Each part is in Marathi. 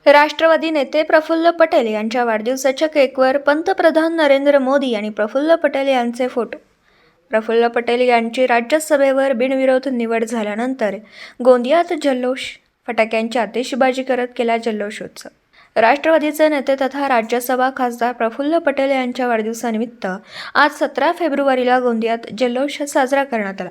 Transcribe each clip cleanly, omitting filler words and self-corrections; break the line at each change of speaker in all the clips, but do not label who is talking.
राष्ट्रवादी नेते प्रफुल्ल पटेल यांच्या वाढदिवसाच्या केकवर पंतप्रधान नरेंद्र मोदी आणि प्रफुल्ल पटेल यांचे फोटो। प्रफुल्ल पटेल यांची राज्यसभेवर बिनविरोध निवड झाल्यानंतर गोंदियात जल्लोष, फटाक्यांची आतिषबाजी करत केला जल्लोषोत्सव। राष्ट्रवादीचे नेते तथा राज्यसभा खासदार प्रफुल्ल पटेल यांच्या वाढदिवसानिमित्त आज 17 फेब्रुवारीला गोंदियात जल्लोष साजरा करण्यात आला।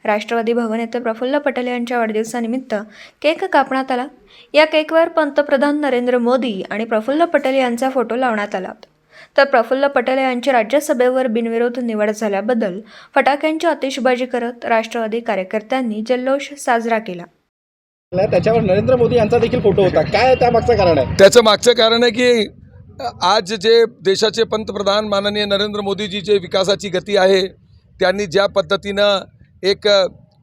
राष्ट्रवादी भवन येथे प्रफुल्ल पटेल यांच्या वाढदिवसानिमित्त केक कापण्यात आला। या केकवर पंतप्रधान नरेंद्र मोदी आणि प्रफुल्ल पटेल यांचा फोटो लावण्यात आला होता। तर प्रफुल्ल पटेल यांची राज्यसभेवर बिनविरोध निवड झाल्याबद्दल फटाक्यांची आतिषबाजी करत राष्ट्रवादी कार्यकर्त्यांनी जल्लोष साजरा केला।
त्याच्यावर नरेंद्र मोदी यांचा देखील फोटो होता। काय त्यामागचं कारण आहे?
त्याचं मागचं कारण आहे की आज जे देशाचे पंतप्रधान माननीय नरेंद्र मोदीजी जे विकासाची गती आहे, त्यांनी ज्या पद्धतीनं एक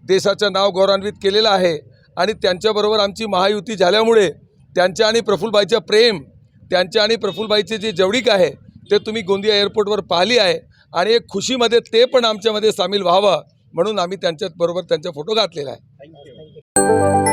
देशाचं नाव गौरवान्वित केलेलं आहे आणि त्यांच्याबरोबर आमची महायुती झाल्यामुळे त्यांच्या आणि प्रफुल्लबाईचं प्रेम, त्यांच्या आणि प्रफुल्लबाईची जी जवळीक आहे ते तुम्ही गोंदिया एअरपोर्टवर पाहिली आहे आणि एक खुशीमध्ये ते पण आमच्यामध्ये सामील व्हावं म्हणून आम्ही त्यांच्याबरोबर त्यांचा फोटो घातलेला आहे।